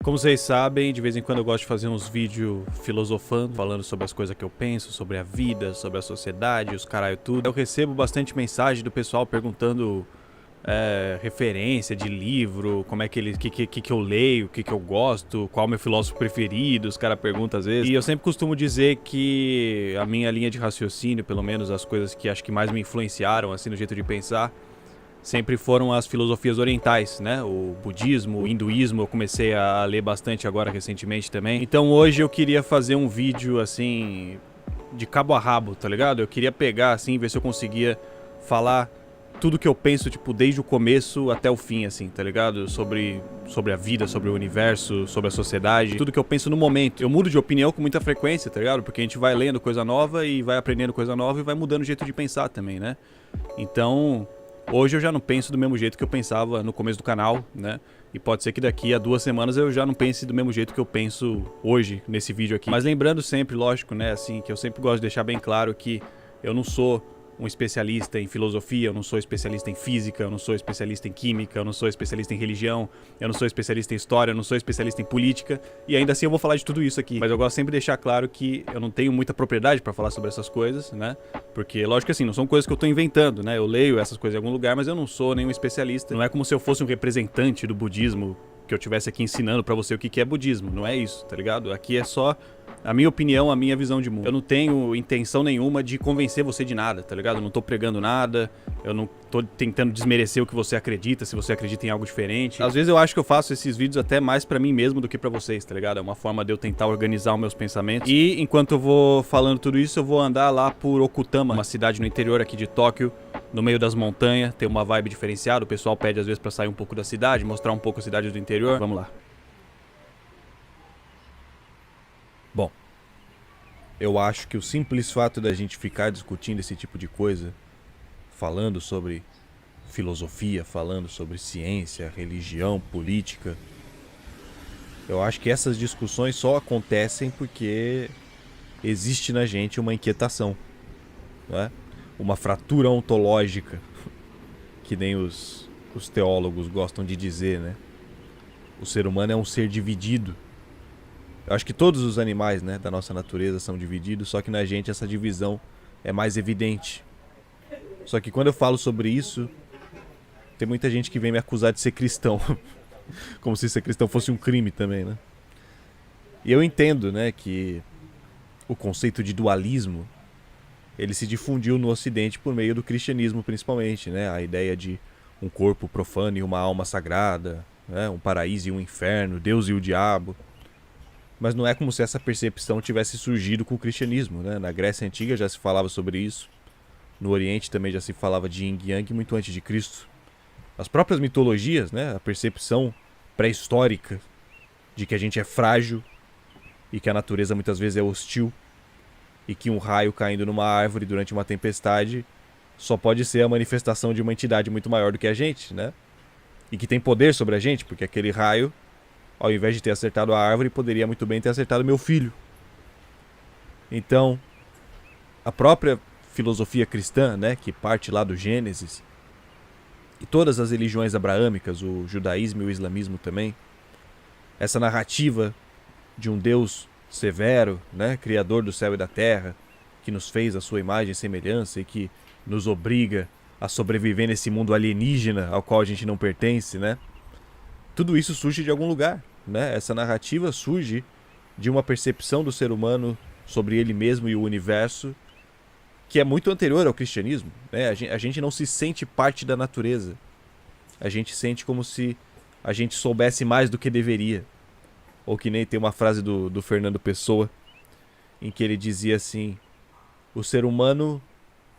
Como vocês sabem, de vez em quando eu gosto de fazer uns vídeos filosofando, falando sobre as coisas que eu penso, sobre a vida, sobre a sociedade, os caralho tudo. Eu recebo bastante mensagem do pessoal perguntando referência de livro, como é que que eu leio, o que eu gosto, qual é o meu filósofo preferido, os caras perguntam às vezes. E eu sempre costumo dizer que a minha linha de raciocínio, pelo menos as coisas que acho que mais me influenciaram assim no jeito de pensar, sempre foram as filosofias orientais, né? O budismo, o hinduísmo, eu comecei a ler bastante agora recentemente também. Então hoje eu queria fazer um vídeo assim, de cabo a rabo, tá ligado? Eu queria pegar assim, ver se eu conseguia falar tudo que eu penso, tipo, desde o começo até o fim, assim, tá ligado? Sobre a vida, sobre o universo, sobre a sociedade, tudo que eu penso no momento. Eu mudo de opinião com muita frequência, tá ligado? Porque a gente vai lendo coisa nova e vai aprendendo coisa nova e vai mudando o jeito de pensar também, né? Então, hoje eu já não penso do mesmo jeito que eu pensava no começo do canal, né? E pode ser que daqui a 2 semanas eu já não pense do mesmo jeito que eu penso hoje, nesse vídeo aqui. Mas lembrando sempre, lógico, né, assim, que eu sempre gosto de deixar bem claro que eu não sou um especialista em filosofia, eu não sou especialista em física, eu não sou especialista em química, eu não sou especialista em religião, eu não sou especialista em história, eu não sou especialista em política, e ainda assim eu vou falar de tudo isso aqui. Mas eu gosto sempre de deixar claro que eu não tenho muita propriedade pra falar sobre essas coisas, né? Porque, lógico que assim, não são coisas que eu tô inventando, né? Eu leio essas coisas em algum lugar, mas eu não sou nenhum especialista. Não é como se eu fosse um representante do budismo, que eu estivesse aqui ensinando pra você o que é budismo. Não é isso, tá ligado? Aqui é só a minha opinião, a minha visão de mundo. Eu não tenho intenção nenhuma de convencer você de nada, tá ligado? Eu não tô pregando nada, eu não tô tentando desmerecer o que você acredita, se você acredita em algo diferente. Às vezes eu acho que eu faço esses vídeos até mais pra mim mesmo do que pra vocês, tá ligado? É uma forma de eu tentar organizar os meus pensamentos. E enquanto eu vou falando tudo isso, eu vou andar lá por Okutama, uma cidade no interior aqui de Tóquio, no meio das montanhas, tem uma vibe diferenciada, o pessoal pede às vezes pra sair um pouco da cidade, mostrar um pouco a cidade do interior. Vamos lá. Bom, eu acho que o simples fato da gente ficar discutindo esse tipo de coisa, falando sobre filosofia, falando sobre ciência, religião, política, eu acho que essas discussões só acontecem porque existe na gente uma inquietação, não é? Uma fratura ontológica, que nem os teólogos gostam de dizer, né? O ser humano é um ser dividido. Eu acho que todos os animais, né, da nossa natureza são divididos, só que na gente essa divisão é mais evidente. Só que quando eu falo sobre isso, tem muita gente que vem me acusar de ser cristão. Como se ser cristão fosse um crime também, né? E eu entendo, né, que o conceito de dualismo, ele se difundiu no Ocidente por meio do cristianismo principalmente, né? A ideia de um corpo profano e uma alma sagrada, né? Um paraíso e um inferno, Deus e o diabo. Mas não é como se essa percepção tivesse surgido com o cristianismo, né? Na Grécia Antiga já se falava sobre isso. No Oriente também já se falava de Yin e Yang muito antes de Cristo. As próprias mitologias, né? A percepção pré-histórica de que a gente é frágil e que a natureza muitas vezes é hostil e que um raio caindo numa árvore durante uma tempestade só pode ser a manifestação de uma entidade muito maior do que a gente, né? E que tem poder sobre a gente, porque aquele raio, ao invés de ter acertado a árvore, poderia muito bem ter acertado meu filho. Então, a própria filosofia cristã, né, que parte lá do Gênesis, e todas as religiões abraâmicas, o judaísmo e o islamismo também, essa narrativa de um Deus severo, né, criador do céu e da terra, que nos fez a sua imagem e semelhança e que nos obriga a sobreviver nesse mundo alienígena ao qual a gente não pertence, né? Tudo isso surge de algum lugar, né? Essa narrativa surge de uma percepção do ser humano sobre ele mesmo e o universo que é muito anterior ao cristianismo, né? A gente não se sente parte da natureza. A gente sente como se a gente soubesse mais do que deveria. Ou que nem tem uma frase do Fernando Pessoa, em que ele dizia assim: o ser humano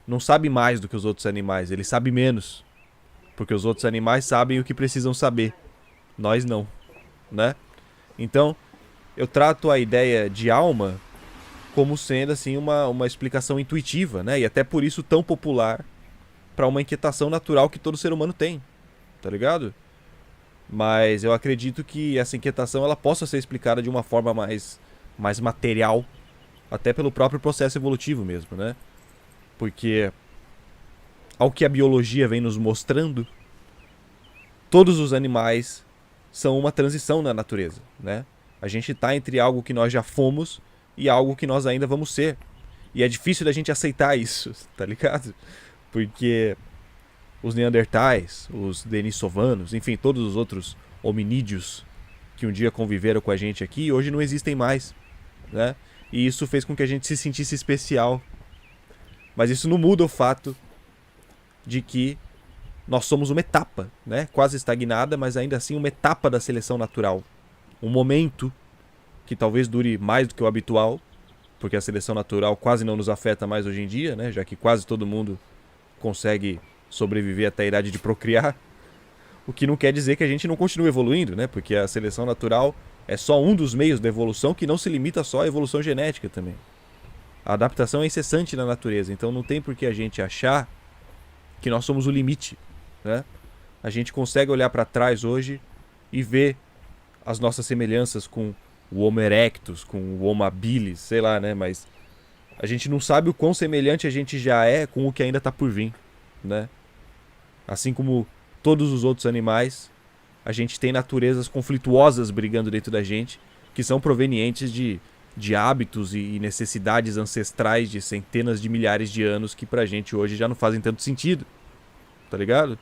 não sabe mais do que os outros animais, ele sabe menos. Porque os outros animais sabem o que precisam saber. Nós não, né? Então, eu trato a ideia de alma como sendo assim uma explicação intuitiva, né? E até por isso tão popular para uma inquietação natural que todo ser humano tem, tá ligado? Mas eu acredito que essa inquietação ela possa ser explicada de uma forma mais material, até pelo próprio processo evolutivo mesmo, né? Porque ao que a biologia vem nos mostrando, todos os animais são uma transição na natureza, né? A gente está entre algo que nós já fomos e algo que nós ainda vamos ser. E é difícil da gente aceitar isso, tá ligado? Porque os neandertais, os denisovanos, enfim, todos os outros hominídeos que um dia conviveram com a gente aqui, hoje não existem mais, né? E isso fez com que a gente se sentisse especial. Mas isso não muda o fato de que nós somos uma etapa, né? Quase estagnada, mas ainda assim uma etapa da seleção natural. Um momento que talvez dure mais do que o habitual, porque a seleção natural quase não nos afeta mais hoje em dia, né? Já que quase todo mundo consegue sobreviver até a idade de procriar. O que não quer dizer que a gente não continue evoluindo, né? Porque a seleção natural é só um dos meios da evolução que não se limita só à evolução genética também. A adaptação é incessante na natureza, então não tem por que a gente achar que nós somos o limite, né? A gente consegue olhar para trás hoje e ver as nossas semelhanças com o Homo erectus, com o Homo habilis, sei lá, né? Mas a gente não sabe o quão semelhante a gente já é com o que ainda está por vir, né? Assim como todos os outros animais, a gente tem naturezas conflituosas brigando dentro da gente, que são provenientes de hábitos e necessidades ancestrais de centenas de milhares de anos que pra gente hoje já não fazem tanto sentido, tá ligado?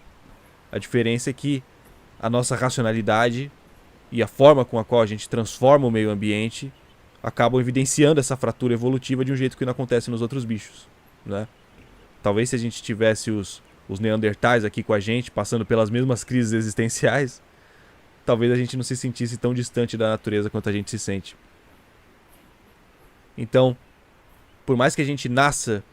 A diferença é que a nossa racionalidade e a forma com a qual a gente transforma o meio ambiente acabam evidenciando essa fratura evolutiva de um jeito que não acontece nos outros bichos, né? Talvez se a gente tivesse os neandertais aqui com a gente, passando pelas mesmas crises existenciais, talvez a gente não se sentisse tão distante da natureza quanto a gente se sente. Então, por mais que a gente nasça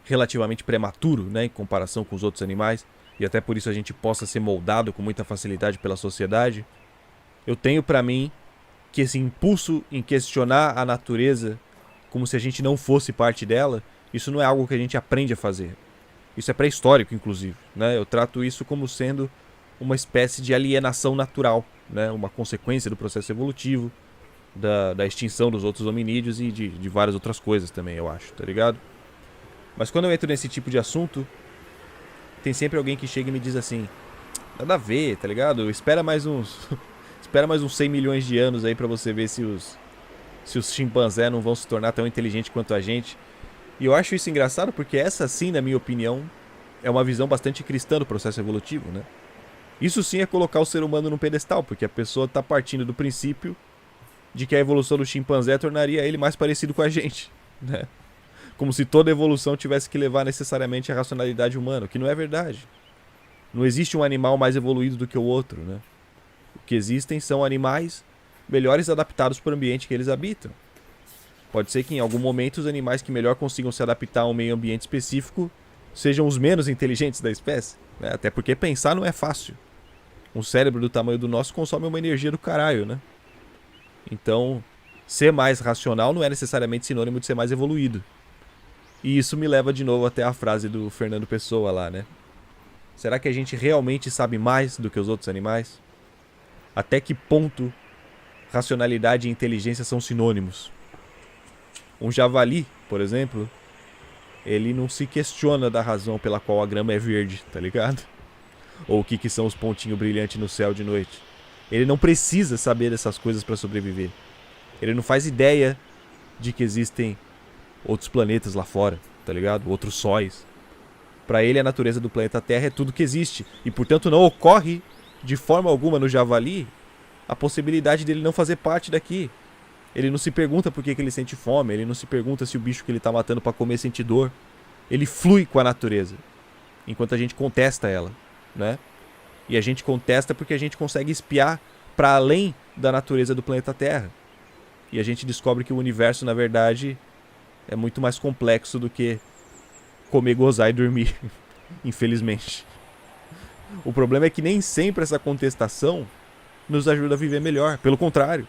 relativamente prematuro, né, em comparação com os outros animais, e até por isso a gente possa ser moldado com muita facilidade pela sociedade, eu tenho pra mim que esse impulso em questionar a natureza como se a gente não fosse parte dela, isso não é algo que a gente aprende a fazer. Isso é pré-histórico, inclusive, né? Eu trato isso como sendo uma espécie de alienação natural, né? Uma consequência do processo evolutivo, da extinção dos outros hominídeos e de várias outras coisas também, eu acho, tá ligado? Mas quando eu entro nesse tipo de assunto, tem sempre alguém que chega e me diz assim: nada a ver, tá ligado? Espera mais uns 100 milhões de anos aí pra você ver se os chimpanzés não vão se tornar tão inteligentes quanto a gente. E eu acho isso engraçado porque essa sim, na minha opinião, é uma visão bastante cristã do processo evolutivo, né? Isso sim é colocar o ser humano num pedestal, porque a pessoa tá partindo do princípio de que a evolução do chimpanzé tornaria ele mais parecido com a gente, né? Como se toda evolução tivesse que levar necessariamente à racionalidade humana, o que não é verdade. Não existe um animal mais evoluído do que o outro, né? O que existem são animais melhores adaptados para o ambiente que eles habitam. Pode ser que em algum momento os animais que melhor consigam se adaptar a um meio ambiente específico sejam os menos inteligentes da espécie, né? Até porque pensar não é fácil. Um cérebro do tamanho do nosso consome uma energia do caralho, né? Então, ser mais racional não é necessariamente sinônimo de ser mais evoluído. E isso me leva de novo até a frase do Fernando Pessoa lá, né? Será que a gente realmente sabe mais do que os outros animais? Até que ponto racionalidade e inteligência são sinônimos? Um javali, por exemplo, ele não se questiona da razão pela qual a grama é verde, tá ligado? Ou o que são os pontinhos brilhantes no céu de noite. Ele não precisa saber dessas coisas para sobreviver. Ele não faz ideia de que existem outros planetas lá fora, tá ligado? Outros sóis. Para ele, a natureza do planeta Terra é tudo que existe. E, portanto, não ocorre de forma alguma no javali a possibilidade dele não fazer parte daqui. Ele não se pergunta por que ele sente fome. Ele não se pergunta se o bicho que ele tá matando para comer sente dor. Ele flui com a natureza, enquanto a gente contesta ela, né? E a gente contesta porque a gente consegue espiar para além da natureza do planeta Terra. E a gente descobre que o universo, na verdade, é muito mais complexo do que comer, gozar e dormir, infelizmente. O problema é que nem sempre essa contestação nos ajuda a viver melhor. Pelo contrário,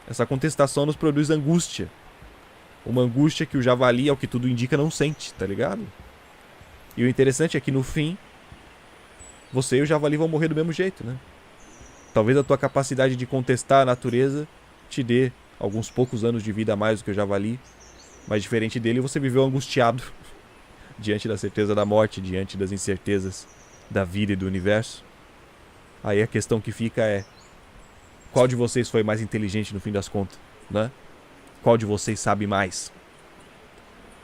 essa contestação nos produz angústia. Uma angústia que o javali, ao que tudo indica, não sente, tá ligado? E o interessante é que no fim, você e o javali vão morrer do mesmo jeito, né? Talvez a tua capacidade de contestar a natureza te dê alguns poucos anos de vida a mais do que o javali, mas diferente dele, você viveu angustiado diante da certeza da morte, diante das incertezas da vida e do universo. Aí a questão que fica é: Qual de vocês foi mais inteligente no fim das contas, né? Qual de vocês sabe mais?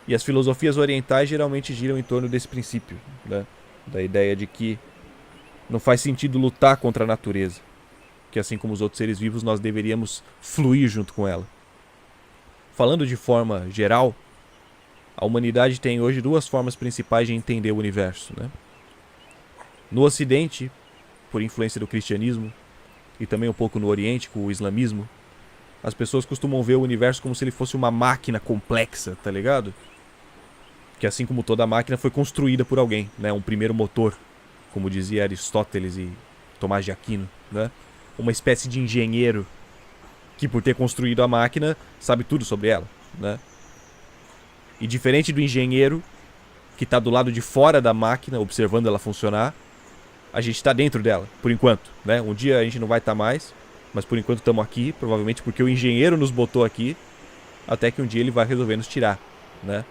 E as filosofias orientais geralmente giram em torno desse princípio, né? Da ideia de que não faz sentido lutar contra a natureza, que assim como os outros seres vivos nós deveríamos fluir junto com ela. Falando de forma geral, a humanidade tem hoje duas formas principais de entender o universo, né? No Ocidente, por influência do cristianismo, e também um pouco no Oriente, com o islamismo, as pessoas costumam ver o universo como se ele fosse uma máquina complexa, tá ligado? Que assim como toda máquina foi construída por alguém, né? Um primeiro motor, como dizia Aristóteles e Tomás de Aquino, né? Uma espécie de engenheiro que, por ter construído a máquina, sabe tudo sobre ela, né? E diferente do engenheiro que está do lado de fora da máquina, observando ela funcionar, a gente está dentro dela, por enquanto, né? Um dia a gente não vai estar mais, mas por enquanto estamos aqui, provavelmente porque o engenheiro nos botou aqui, até que um dia ele vai resolver nos tirar, né?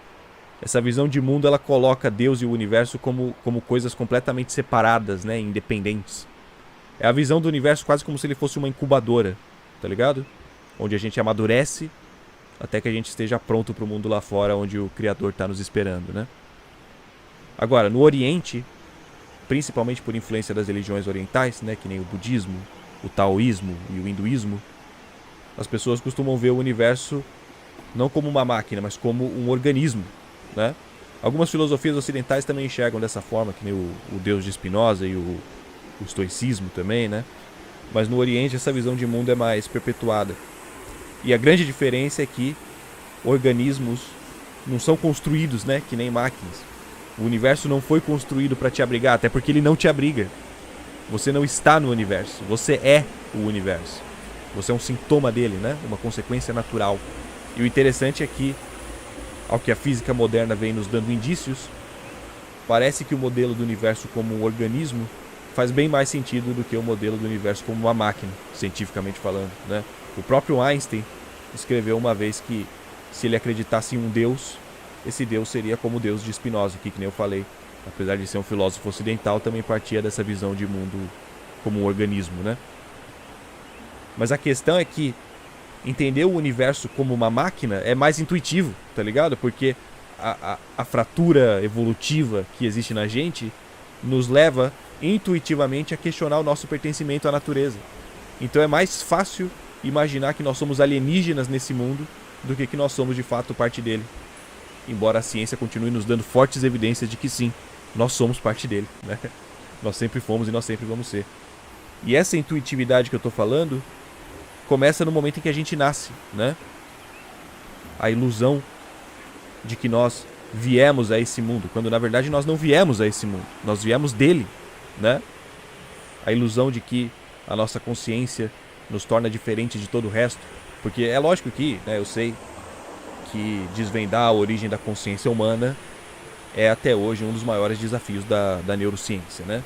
Essa visão de mundo, ela coloca Deus e o universo como coisas completamente separadas, né? Independentes. É a visão do universo quase como se ele fosse uma incubadora, tá ligado? Onde a gente amadurece até que a gente esteja pronto para o mundo lá fora, onde o Criador está nos esperando, né? Agora, no Oriente, principalmente por influência das religiões orientais, né, que nem o budismo, o taoísmo e o hinduísmo, as pessoas costumam ver o universo não como uma máquina, mas como um organismo, né? Algumas filosofias ocidentais também enxergam dessa forma, que nem o Deus de Spinoza e o estoicismo também, né? Mas no Oriente essa visão de mundo é mais perpetuada. E a grande diferença é que organismos não são construídos, né, que nem máquinas. O universo não foi construído para te abrigar, até porque ele não te abriga. Você não está no universo, você é o universo. Você é um sintoma dele, né? Uma consequência natural. E o interessante é que, ao que a física moderna vem nos dando indícios, parece que o modelo do universo como um organismo faz bem mais sentido do que o modelo do universo como uma máquina, cientificamente falando, né? O próprio Einstein escreveu uma vez que, se ele acreditasse em um Deus, esse Deus seria como o Deus de Spinoza, que nem eu falei. Apesar de ser um filósofo ocidental, também partia dessa visão de mundo como um organismo, né? Mas a questão é que entender o universo como uma máquina é mais intuitivo, tá ligado? Porque a fratura evolutiva que existe na gente nos leva intuitivamente a questionar o nosso pertencimento à natureza. Então é mais fácil imaginar que nós somos alienígenas nesse mundo do que nós somos de fato parte dele. Embora a ciência continue nos dando fortes evidências de que sim, nós somos parte dele, né? Nós sempre fomos e nós sempre vamos ser. E essa intuitividade que eu estou falando começa no momento em que a gente nasce, né? A ilusão de que nós viemos a esse mundo, quando na verdade nós não viemos a esse mundo, nós viemos dele, né? A ilusão de que a nossa consciência nos torna diferente de todo o resto, porque é lógico que, né, eu sei que desvendar a origem da consciência humana é até hoje um dos maiores desafios da neurociência, né?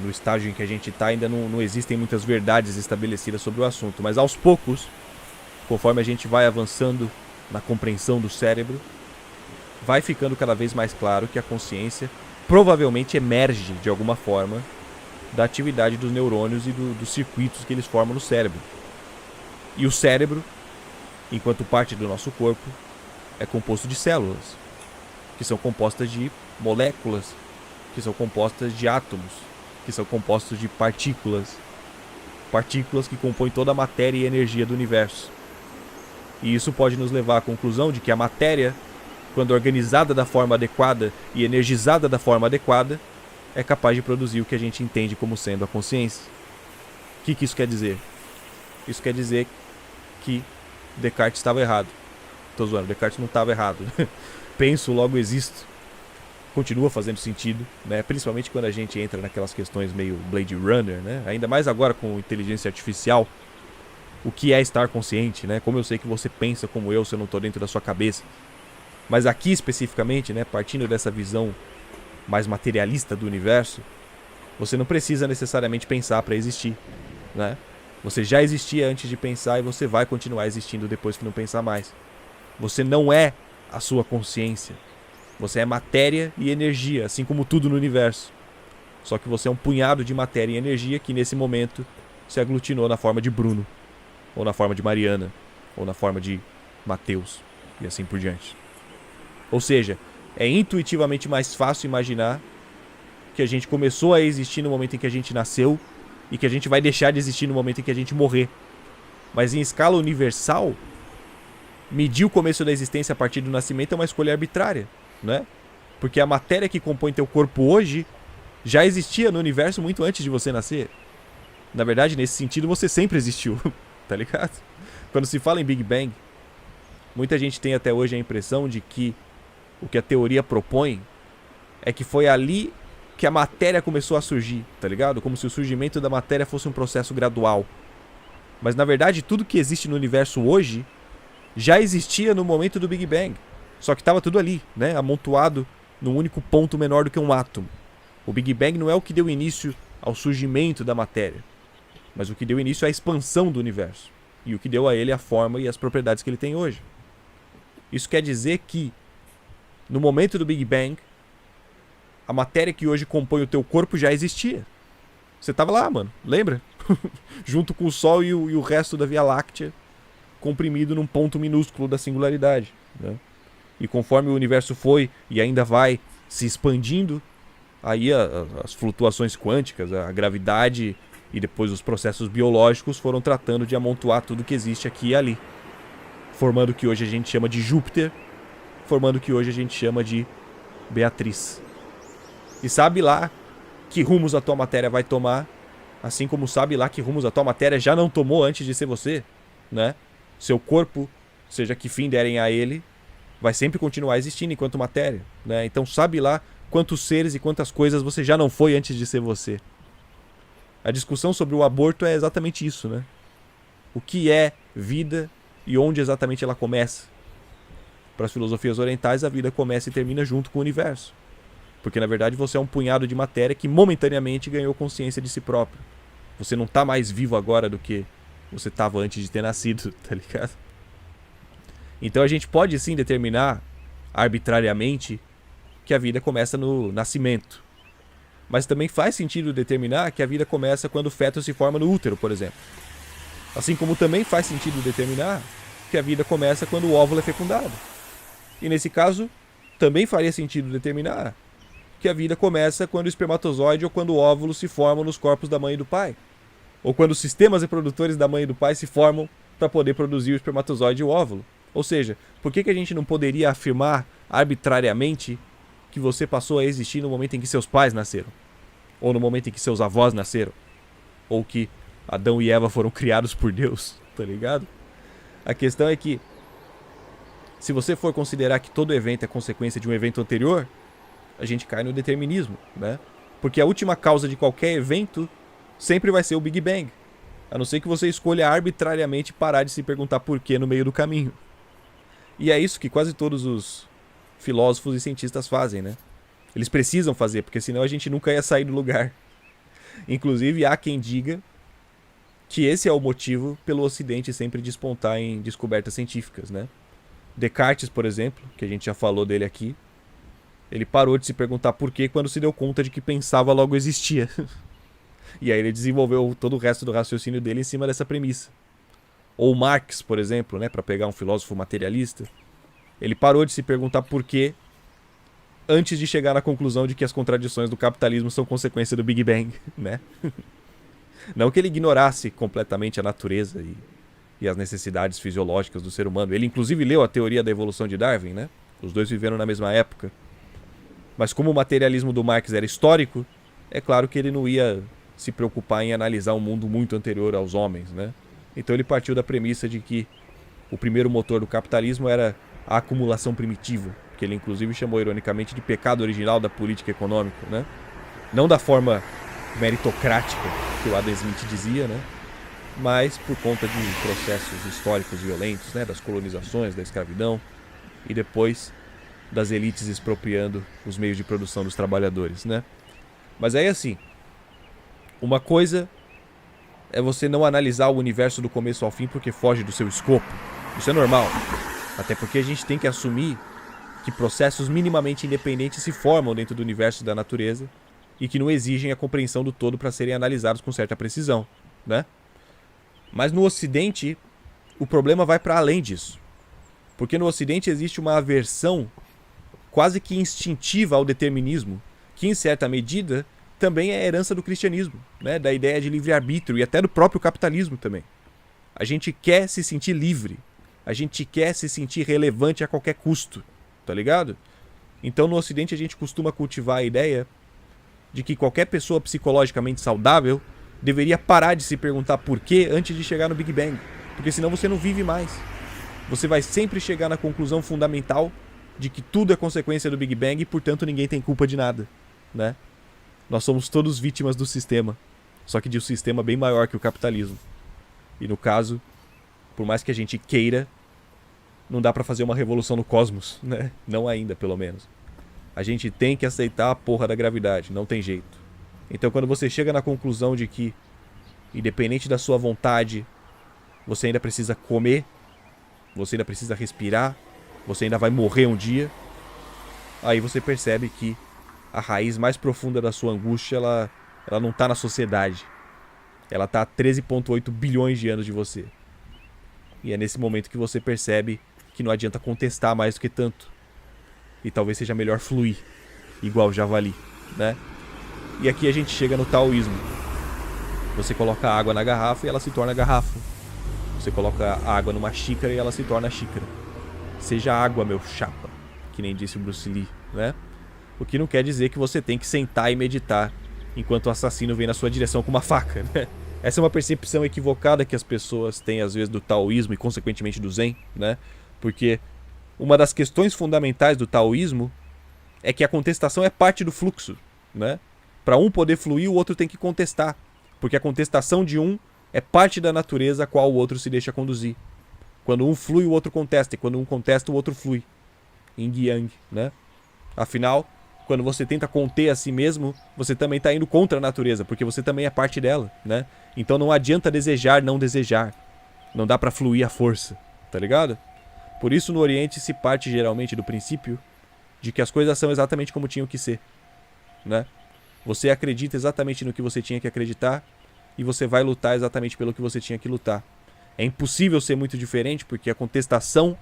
No estágio em que a gente está ainda não existem muitas verdades estabelecidas sobre o assunto, mas aos poucos, conforme a gente vai avançando na compreensão do cérebro, vai ficando cada vez mais claro que a consciência provavelmente emerge de alguma forma da atividade dos neurônios e dos circuitos que eles formam no cérebro. E o cérebro, enquanto parte do nosso corpo, é composto de células, que são compostas de moléculas, que são compostas de átomos, que são compostos de partículas que compõem toda a matéria e energia do universo. E isso pode nos levar à conclusão de que a matéria, quando organizada da forma adequada e energizada da forma adequada, é capaz de produzir o que a gente entende como sendo a consciência. O que isso quer dizer? Isso quer dizer que Descartes estava errado. Tô zoando, Descartes não estava errado. Penso, logo existo. Continua fazendo sentido, né? Principalmente quando a gente entra naquelas questões meio Blade Runner, né? Ainda mais agora com inteligência artificial. O que é estar consciente, né? Como eu sei que você pensa como eu se eu não estou dentro da sua cabeça. Mas aqui especificamente, né, partindo dessa visão mais materialista do universo, você não precisa necessariamente pensar para existir, né? Você já existia antes de pensar e você vai continuar existindo depois que não pensar mais. Você não é a sua consciência. Você é matéria e energia, assim como tudo no universo. Só que você é um punhado de matéria e energia que nesse momento se aglutinou na forma de Bruno, ou na forma de Mariana, ou na forma de Mateus, e assim por diante. Ou seja, é intuitivamente mais fácil imaginar que a gente começou a existir no momento em que a gente nasceu e que a gente vai deixar de existir no momento em que a gente morrer. Mas em escala universal, medir o começo da existência a partir do nascimento é uma escolha arbitrária, né? Porque a matéria que compõe teu corpo hoje já existia no universo muito antes de você nascer. Na verdade, nesse sentido, você sempre existiu, tá ligado? Quando se fala em Big Bang, muita gente tem até hoje a impressão de que o que a teoria propõe é que foi ali que a matéria começou a surgir, tá ligado? Como se o surgimento da matéria fosse um processo gradual. Mas na verdade, tudo que existe no universo hoje já existia no momento do Big Bang. Só que estava tudo ali, né? Amontoado num único ponto menor do que um átomo. O Big Bang não é o que deu início ao surgimento da matéria, mas o que deu início à expansão do universo. E o que deu a ele a forma e as propriedades que ele tem hoje. Isso quer dizer que, no momento do Big Bang, a matéria que hoje compõe o teu corpo já existia. Você tava lá, mano, lembra? Junto com o Sol e o resto da Via Láctea, comprimido num ponto minúsculo da singularidade, né? E conforme o universo foi e ainda vai se expandindo, aí as flutuações quânticas, a gravidade e depois os processos biológicos foram tratando de amontoar tudo que existe aqui e ali, formando o que hoje a gente chama de Júpiter, formando o que hoje a gente chama de Beatriz. E sabe lá que rumos a tua matéria vai tomar, assim como sabe lá que rumos a tua matéria já não tomou antes de ser você, né? Seu corpo, seja que fim derem a ele, vai sempre continuar existindo enquanto matéria, né? Então sabe lá quantos seres e quantas coisas você já não foi antes de ser você. A discussão sobre o aborto é exatamente isso, né? O que é vida e onde exatamente ela começa? Para as filosofias orientais, a vida começa e termina junto com o universo. Porque na verdade você é um punhado de matéria que momentaneamente ganhou consciência de si próprio. Você não está mais vivo agora do que você estava antes de ter nascido, tá ligado? Então a gente pode sim determinar arbitrariamente que a vida começa no nascimento. Mas também faz sentido determinar que a vida começa quando o feto se forma no útero, por exemplo. Assim como também faz sentido determinar que a vida começa quando o óvulo é fecundado. E nesse caso, também faria sentido determinar que a vida começa quando o espermatozoide ou quando o óvulo se formam nos corpos da mãe e do pai. Ou quando os sistemas reprodutores da mãe e do pai se formam para poder produzir o espermatozoide e o óvulo. Ou seja, por que a gente não poderia afirmar arbitrariamente que você passou a existir no momento em que seus pais nasceram? Ou no momento em que seus avós nasceram? Ou que Adão e Eva foram criados por Deus, tá ligado? A questão é que, se você for considerar que todo evento é consequência de um evento anterior, a gente cai no determinismo, né? Porque a última causa de qualquer evento sempre vai ser o Big Bang. A não ser que você escolha arbitrariamente parar de se perguntar por quê no meio do caminho. E é isso que quase todos os filósofos e cientistas fazem, né? Eles precisam fazer, porque senão a gente nunca ia sair do lugar. Inclusive, há quem diga que esse é o motivo pelo Ocidente sempre despontar em descobertas científicas, né? Descartes, por exemplo, que a gente já falou dele aqui, ele parou de se perguntar por quê quando se deu conta de que pensava logo existia. E aí ele desenvolveu todo o resto do raciocínio dele em cima dessa premissa. Ou Marx, por exemplo, né, para pegar um filósofo materialista, ele parou de se perguntar por quê antes de chegar na conclusão de que as contradições do capitalismo são consequência do Big Bang, né? Não que ele ignorasse completamente a natureza e as necessidades fisiológicas do ser humano. Ele inclusive leu a teoria da evolução de Darwin, né? Os dois viveram na mesma época. Mas como o materialismo do Marx era histórico, é claro que ele não ia se preocupar em analisar um mundo muito anterior aos homens, né? Então ele partiu da premissa de que o primeiro motor do capitalismo era a acumulação primitiva, que ele inclusive chamou ironicamente de pecado original da política econômica, né? Não da forma meritocrática que o Adam Smith dizia, né? Mas por conta de processos históricos violentos, né? Das colonizações, da escravidão e depois das elites expropriando os meios de produção dos trabalhadores, né? Mas aí assim, uma coisa é você não analisar o universo do começo ao fim porque foge do seu escopo. Isso é normal. Até porque a gente tem que assumir que processos minimamente independentes se formam dentro do universo da natureza e que não exigem a compreensão do todo para serem analisados com certa precisão, né? Mas no Ocidente, o problema vai para além disso. Porque no Ocidente existe uma aversão quase que instintiva ao determinismo, que em certa medida também é herança do cristianismo, né? Da ideia de livre-arbítrio e até do próprio capitalismo também. A gente quer se sentir livre, a gente quer se sentir relevante a qualquer custo, tá ligado? Então no Ocidente a gente costuma cultivar a ideia de que qualquer pessoa psicologicamente saudável deveria parar de se perguntar por quê antes de chegar no Big Bang, porque senão você não vive mais. Você vai sempre chegar na conclusão fundamental de que tudo é consequência do Big Bang e, portanto, ninguém tem culpa de nada, né? Nós somos todos vítimas do sistema, só que de um sistema bem maior que o capitalismo. E no caso, por mais que a gente queira, não dá pra fazer uma revolução no cosmos, né? Não ainda, pelo menos. A gente tem que aceitar a porra da gravidade, não tem jeito. Então quando você chega na conclusão de que, independente da sua vontade, você ainda precisa comer, você ainda precisa respirar, você ainda vai morrer um dia, aí você percebe que a raiz mais profunda da sua angústia, ela não está na sociedade. Ela está a 13,8 bilhões de anos de você. E é nesse momento que você percebe que não adianta contestar mais do que tanto. E talvez seja melhor fluir, igual o javali, né? E aqui a gente chega no taoísmo. Você coloca a água na garrafa e ela se torna garrafa. Você coloca a água numa xícara e ela se torna xícara. Seja água, meu chapa, que nem disse o Bruce Lee, né? O que não quer dizer que você tem que sentar e meditar enquanto o assassino vem na sua direção com uma faca, né? Essa é uma percepção equivocada que as pessoas têm às vezes do taoísmo e consequentemente do zen, né? Porque uma das questões fundamentais do taoísmo é que a contestação é parte do fluxo, né? Para um poder fluir, o outro tem que contestar, porque a contestação de um é parte da natureza a qual o outro se deixa conduzir. Quando um flui, o outro contesta, e quando um contesta, o outro flui. Yin e Yang, né? Afinal, quando você tenta conter a si mesmo, você também está indo contra a natureza, porque você também é parte dela, né? Então não adianta desejar não desejar. Não dá para fluir à força, tá ligado? Por isso no Oriente se parte geralmente do princípio de que as coisas são exatamente como tinham que ser, né? Você acredita exatamente no que você tinha que acreditar e você vai lutar exatamente pelo que você tinha que lutar. É impossível ser muito diferente porque a contestação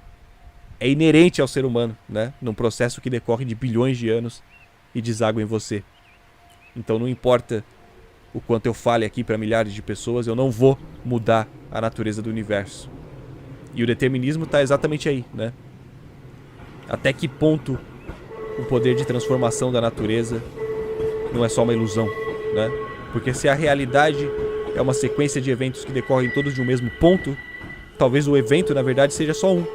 é inerente ao ser humano, né? Num processo que decorre de bilhões de anos e deságua em você. Então não importa o quanto eu fale aqui para milhares de pessoas, eu não vou mudar a natureza do universo. E o determinismo está exatamente aí, né? Até que ponto o poder de transformação da natureza não é só uma ilusão, né? Porque se a realidade é uma sequência de eventos que decorrem todos de um mesmo ponto, talvez o evento, na verdade, seja só um.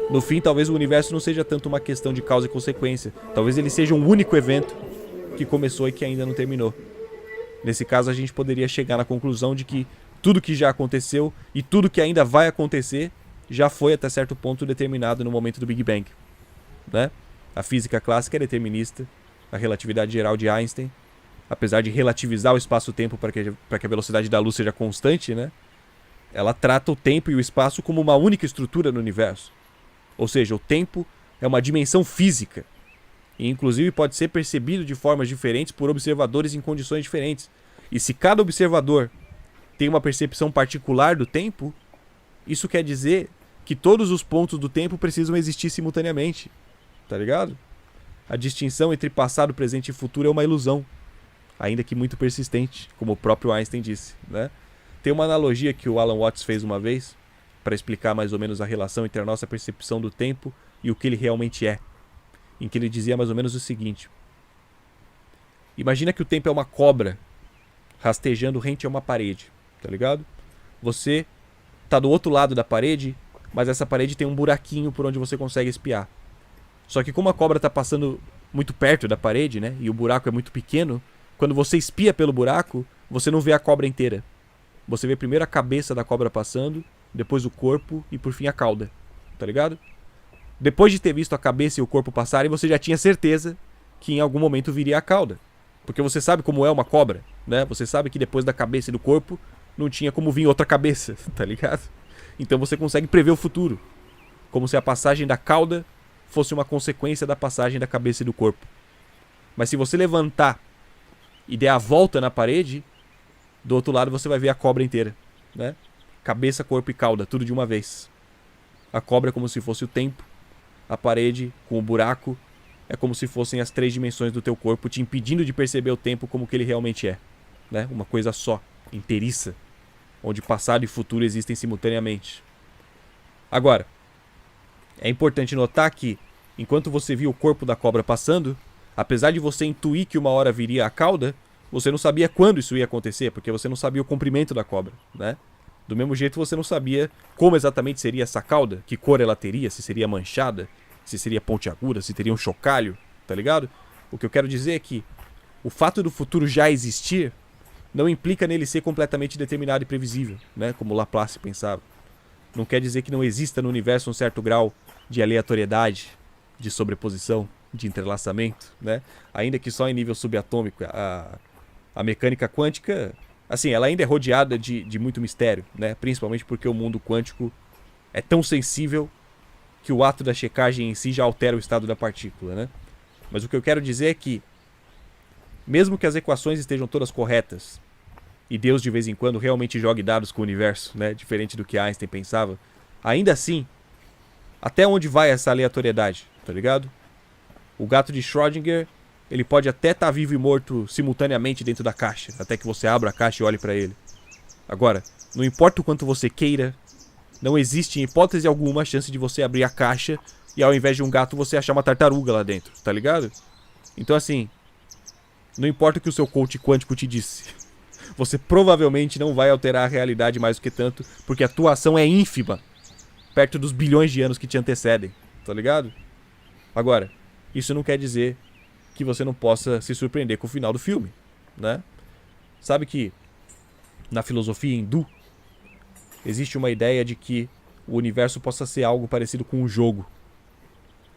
No fim, talvez o universo não seja tanto uma questão de causa e consequência. Talvez ele seja um único evento que começou e que ainda não terminou. Nesse caso, a gente poderia chegar na conclusão de que tudo que já aconteceu e tudo que ainda vai acontecer já foi até certo ponto determinado no momento do Big Bang, né? A física clássica é determinista, a relatividade geral de Einstein, apesar de relativizar o espaço-tempo para que a velocidade da luz seja constante, né? Ela trata o tempo e o espaço como uma única estrutura no universo. Ou seja, o tempo é uma dimensão física e inclusive pode ser percebido de formas diferentes por observadores em condições diferentes. E se cada observador tem uma percepção particular do tempo, isso quer dizer que todos os pontos do tempo precisam existir simultaneamente, tá ligado? A distinção entre passado, presente e futuro é uma ilusão, ainda que muito persistente, como o próprio Einstein disse, né? Tem uma analogia que o Alan Watts fez uma vez para explicar mais ou menos a relação entre a nossa percepção do tempo e o que ele realmente é, em que ele dizia mais ou menos o seguinte: imagina que o tempo é uma cobra rastejando rente a uma parede, tá ligado? Você tá do outro lado da parede, mas essa parede tem um buraquinho por onde você consegue espiar. Só que como a cobra tá passando muito perto da parede, né, e o buraco é muito pequeno, quando você espia pelo buraco, você não vê a cobra inteira. Você vê primeiro a cabeça da cobra passando, depois o corpo e por fim a cauda, tá ligado? Depois de ter visto a cabeça e o corpo passarem, você já tinha certeza que em algum momento viria a cauda. Porque você sabe como é uma cobra, né? Você sabe que depois da cabeça e do corpo não tinha como vir outra cabeça, tá ligado? Então você consegue prever o futuro, como se a passagem da cauda fosse uma consequência da passagem da cabeça e do corpo. Mas se você levantar e der a volta na parede, do outro lado você vai ver a cobra inteira, né? Cabeça, corpo e cauda, tudo de uma vez. A cobra é como se fosse o tempo. A parede, com o buraco, é como se fossem as 3 dimensões do teu corpo, te impedindo de perceber o tempo como que ele realmente é. Né? Uma coisa só, inteiriça, onde passado e futuro existem simultaneamente. Agora, é importante notar que, enquanto você viu o corpo da cobra passando, apesar de você intuir que uma hora viria a cauda, você não sabia quando isso ia acontecer, porque você não sabia o comprimento da cobra, né? Do mesmo jeito você não sabia como exatamente seria essa cauda, que cor ela teria, se seria manchada, se seria pontiaguda, se teria um chocalho, tá ligado? O que eu quero dizer é que o fato do futuro já existir não implica nele ser completamente determinado e previsível, né? Como Laplace pensava. Não quer dizer que não exista no universo um certo grau de aleatoriedade, de sobreposição, de entrelaçamento, né? Ainda que só em nível subatômico. A mecânica quântica, assim, ela ainda é rodeada de muito mistério, né? Principalmente porque o mundo quântico é tão sensível que o ato da checagem em si já altera o estado da partícula, né? Mas o que eu quero dizer é que, mesmo que as equações estejam todas corretas, e Deus de vez em quando realmente jogue dados com o universo, né? Diferente do que Einstein pensava, ainda assim, até onde vai essa aleatoriedade, tá ligado? O gato de Schrödinger, ele pode até estar vivo e morto simultaneamente dentro da caixa, até que você abra a caixa e olhe pra ele. Agora, não importa o quanto você queira, não existe em hipótese alguma a chance de você abrir a caixa e ao invés de um gato você achar uma tartaruga lá dentro, tá ligado? Então assim, não importa o que o seu coach quântico te disse, você provavelmente não vai alterar a realidade mais do que tanto, porque a tua ação é ínfima, perto dos bilhões de anos que te antecedem, tá ligado? Agora, isso não quer dizer que você não possa se surpreender com o final do filme, né? Sabe que na filosofia hindu existe uma ideia de que o universo possa ser algo parecido com um jogo,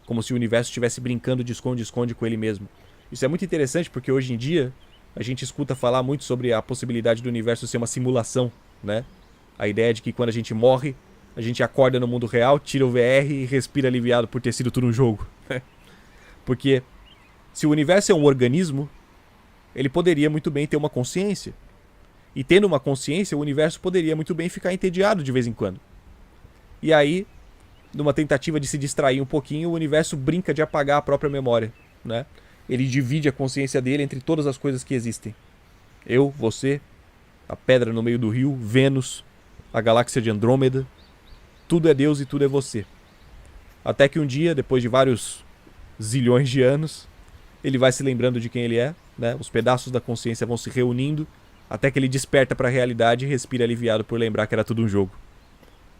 como se o universo estivesse brincando de esconde-esconde com ele mesmo. Isso é muito interessante porque hoje em dia a gente escuta falar muito sobre a possibilidade do universo ser uma simulação, né? A ideia de que quando a gente morre, a gente acorda no mundo real, tira o VR e respira aliviado por ter sido tudo um jogo. Porque se o universo é um organismo, ele poderia muito bem ter uma consciência. E tendo uma consciência, o universo poderia muito bem ficar entediado de vez em quando. E aí, numa tentativa de se distrair um pouquinho, o universo brinca de apagar a própria memória, né? Ele divide a consciência dele entre todas as coisas que existem. Eu, você, a pedra no meio do rio, Vênus, a galáxia de Andrômeda. Tudo é Deus e tudo é você. Até que um dia, depois de vários zilhões de anos, ele vai se lembrando de quem ele é, né? Os pedaços da consciência vão se reunindo, até que ele desperta para a realidade e respira aliviado por lembrar que era tudo um jogo.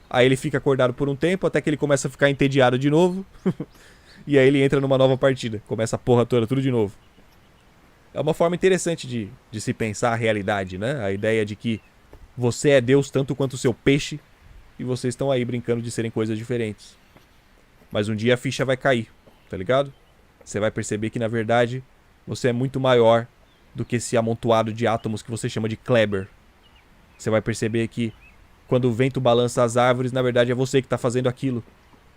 Aí ele fica acordado por um tempo, até que ele começa a ficar entediado de novo. E aí ele entra numa nova partida. Começa a porra toda, tudo de novo. É uma forma interessante de se pensar a realidade, né? A ideia de que você é Deus tanto quanto o seu peixe e vocês estão aí brincando de serem coisas diferentes. Mas um dia a ficha vai cair, tá ligado? Você vai perceber que, na verdade, você é muito maior do que esse amontoado de átomos que você chama de Kleber. Você vai perceber que quando o vento balança as árvores, na verdade é você que está fazendo aquilo.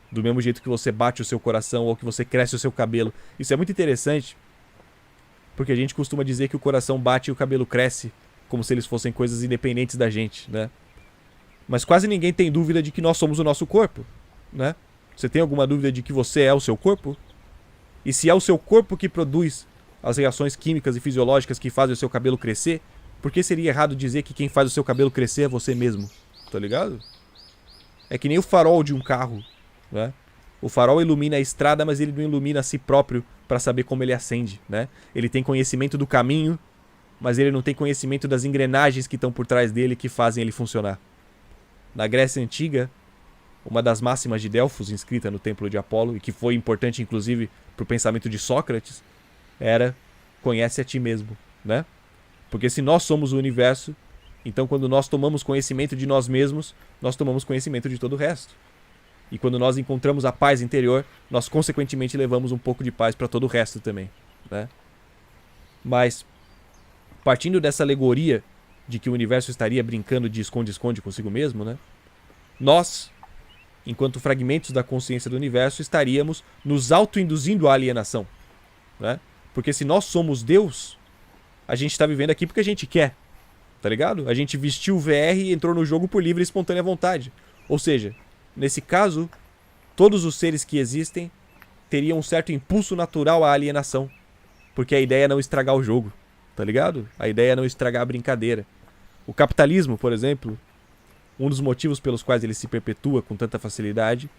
Do mesmo jeito que você bate o seu coração ou que você cresce o seu cabelo. Isso é muito interessante, porque a gente costuma dizer que o coração bate e o cabelo cresce, como se eles fossem coisas independentes da gente, né? Mas quase ninguém tem dúvida de que nós somos o nosso corpo, né? Você tem alguma dúvida de que você é o seu corpo? E se é o seu corpo que produz as reações químicas e fisiológicas que fazem o seu cabelo crescer, por que seria errado dizer que quem faz o seu cabelo crescer é você mesmo? Tá ligado? É que nem o farol de um carro, né? O farol ilumina a estrada, mas ele não ilumina a si próprio para saber como ele acende, né? Ele tem conhecimento do caminho, mas ele não tem conhecimento das engrenagens que estão por trás dele que fazem ele funcionar. Na Grécia Antiga, uma das máximas de Delfos, inscrita no Templo de Apolo, e que foi importante inclusive para o pensamento de Sócrates, era: conhece a ti mesmo, né? Porque se nós somos o universo, então quando nós tomamos conhecimento de nós mesmos, nós tomamos conhecimento de todo o resto. E quando nós encontramos a paz interior, nós consequentemente levamos um pouco de paz para todo o resto também, né? Mas, partindo dessa alegoria de que o universo estaria brincando de esconde-esconde consigo mesmo, né? Nós, enquanto fragmentos da consciência do universo, estaríamos nos auto-induzindo à alienação, né? Porque se nós somos Deus, a gente está vivendo aqui porque a gente quer. tá ligado? A gente vestiu o VR e entrou no jogo por livre e espontânea vontade. Ou seja, nesse caso, todos os seres que existem teriam um certo impulso natural à alienação. Porque a ideia é não estragar o jogo, tá ligado? A ideia é não estragar a brincadeira. O capitalismo, por exemplo, um dos motivos pelos quais ele se perpetua com tanta facilidade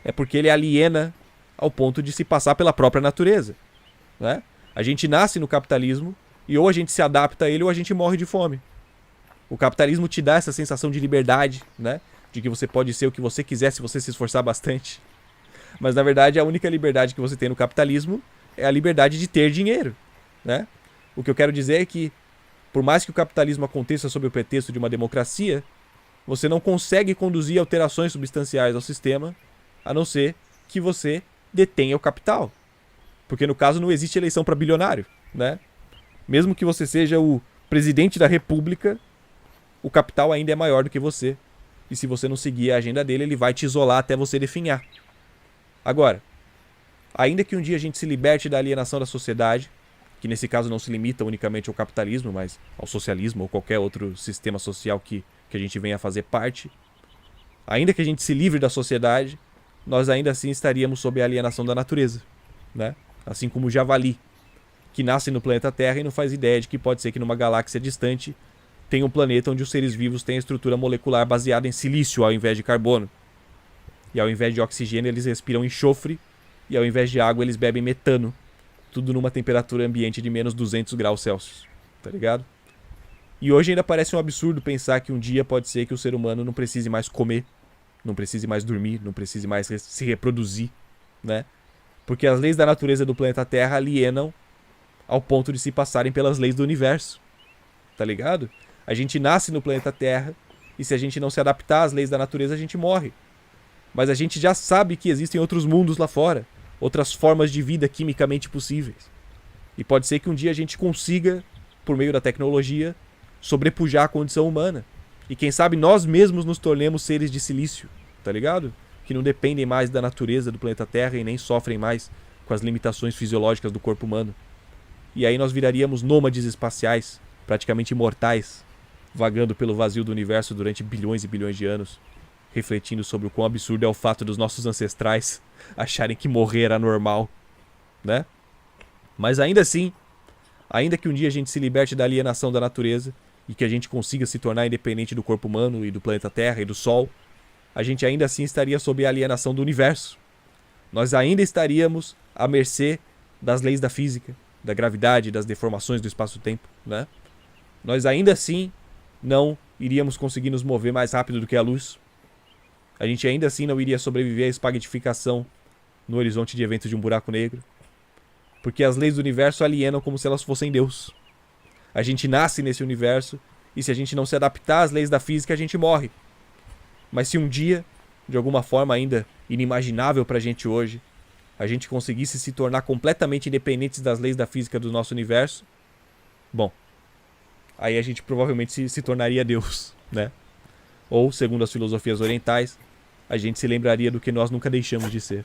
é porque ele aliena ao ponto de se passar pela própria natureza, né? A gente nasce no capitalismo e ou a gente se adapta a ele ou a gente morre de fome. O capitalismo te dá essa sensação de liberdade, né? De que você pode ser o que você quiser se você se esforçar bastante. Mas na verdade a única liberdade que você tem no capitalismo é a liberdade de ter dinheiro, né? O que eu quero dizer é que, por mais que o capitalismo aconteça sob o pretexto de uma democracia, você não consegue conduzir alterações substanciais ao sistema, a não ser que você detenha o capital. Porque no caso não existe eleição para bilionário, né? Mesmo que você seja o presidente da república, o capital ainda é maior do que você. E se você não seguir a agenda dele, ele vai te isolar até você definhar. Agora, ainda que um dia a gente se liberte da alienação da sociedade, que nesse caso não se limita unicamente ao capitalismo, mas ao socialismo ou qualquer outro sistema social que a gente venha a fazer parte, ainda que a gente se livre da sociedade, nós ainda assim estaríamos sob a alienação da natureza, né? Assim como o javali, que nasce no planeta Terra e não faz ideia de que pode ser que numa galáxia distante tenha um planeta onde os seres vivos têm a estrutura molecular baseada em silício ao invés de carbono. E ao invés de oxigênio eles respiram enxofre e ao invés de água eles bebem metano. Tudo numa temperatura ambiente de menos 200 graus Celsius, tá ligado? E hoje ainda parece um absurdo pensar que um dia pode ser que o ser humano não precise mais comer, não precise mais dormir, não precise mais se reproduzir, né? Porque as leis da natureza do planeta Terra alienam ao ponto de se passarem pelas leis do universo, tá ligado? A gente nasce no planeta Terra e se a gente não se adaptar às leis da natureza, a gente morre. Mas a gente já sabe que existem outros mundos lá fora, outras formas de vida quimicamente possíveis. E pode ser que um dia a gente consiga, por meio da tecnologia, sobrepujar a condição humana. E quem sabe nós mesmos nos tornemos seres de silício, tá ligado? Que não dependem mais da natureza do planeta Terra e nem sofrem mais com as limitações fisiológicas do corpo humano. E aí nós viraríamos nômades espaciais, praticamente imortais, vagando pelo vazio do universo durante bilhões e bilhões de anos, refletindo sobre o quão absurdo é o fato dos nossos ancestrais acharem que morrer era normal, né? Mas ainda assim, ainda que um dia a gente se liberte da alienação da natureza e que a gente consiga se tornar independente do corpo humano e do planeta Terra e do Sol, a gente ainda assim estaria sob a alienação do universo. Nós ainda estaríamos à mercê das leis da física, da gravidade, das deformações do espaço-tempo, né? Nós ainda assim não iríamos conseguir nos mover mais rápido do que a luz. A gente ainda assim não iria sobreviver à espaguetificação no horizonte de eventos de um buraco negro. Porque as leis do universo alienam como se elas fossem Deus. A gente nasce nesse universo e se a gente não se adaptar às leis da física, a gente morre. Mas se um dia, de alguma forma ainda inimaginável pra gente hoje, a gente conseguisse se tornar completamente independentes das leis da física do nosso universo, bom, aí a gente provavelmente se tornaria Deus, né? Ou, segundo as filosofias orientais, a gente se lembraria do que nós nunca deixamos de ser.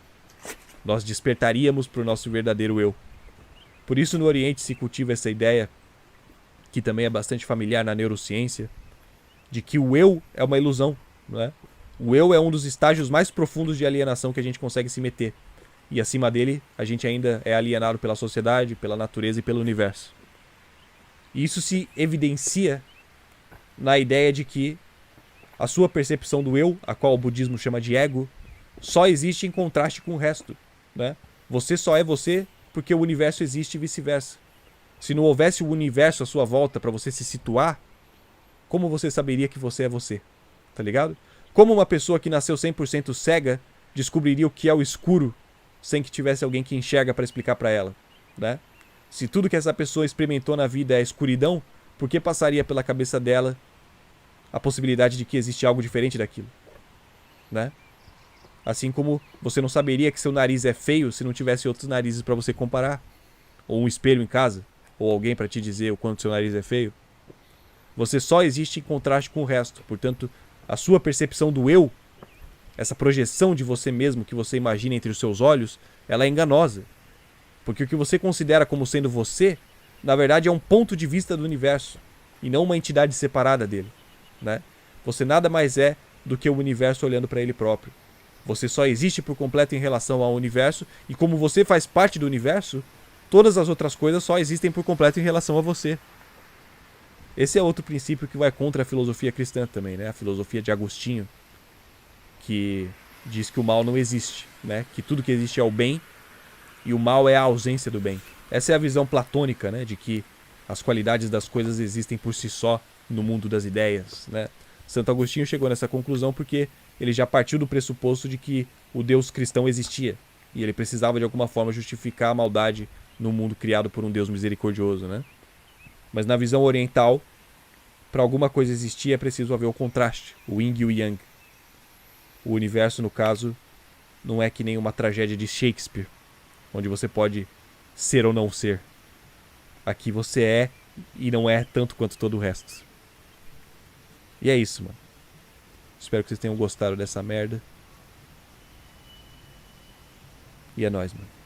Nós despertaríamos para o nosso verdadeiro eu. Por isso no Oriente se cultiva essa ideia, que também é bastante familiar na neurociência, de que o eu é uma ilusão, não é? O eu é um dos estágios mais profundos de alienação que a gente consegue se meter. E acima dele, a gente ainda é alienado pela sociedade, pela natureza e pelo universo. E isso se evidencia na ideia de que a sua percepção do eu, a qual o budismo chama de ego, só existe em contraste com o resto, né? Você só é você porque o universo existe e vice-versa. Se não houvesse o universo à sua volta para você se situar, como você saberia que você é você? Tá ligado? Como uma pessoa que nasceu 100% cega descobriria o que é o escuro sem que tivesse alguém que enxerga para explicar para ela, né? Se tudo que essa pessoa experimentou na vida é escuridão, por que passaria pela cabeça dela a possibilidade de que existe algo diferente daquilo, né? Assim como você não saberia que seu nariz é feio se não tivesse outros narizes para você comparar, ou um espelho em casa, ou alguém para te dizer o quanto seu nariz é feio. Você só existe em contraste com o resto, portanto, a sua percepção do eu, essa projeção de você mesmo que você imagina entre os seus olhos, ela é enganosa. Porque o que você considera como sendo você, na verdade é um ponto de vista do universo. e não uma entidade separada dele, né? Você nada mais é do que o universo olhando para ele próprio. Você só existe por completo em relação ao universo, e como você faz parte do universo, todas as outras coisas só existem por completo em relação a você. Esse é outro princípio que vai contra a filosofia cristã também, né? A filosofia de Agostinho, que diz que o mal não existe, né? Que tudo que existe é o bem e o mal é a ausência do bem. Essa é a visão platônica, né? De que as qualidades das coisas existem por si só no mundo das ideias, né? Santo Agostinho chegou nessa conclusão porque ele já partiu do pressuposto de que o Deus cristão existia e ele precisava de alguma forma justificar a maldade no mundo criado por um Deus misericordioso, né? Mas na visão oriental, para alguma coisa existir é preciso haver o contraste, o yin e o yang. O universo, no caso, não é que nem uma tragédia de Shakespeare, onde você pode ser ou não ser. Aqui você é e não é tanto quanto todo o resto. E é isso, mano. Espero que vocês tenham gostado dessa merda. E é nóis, mano.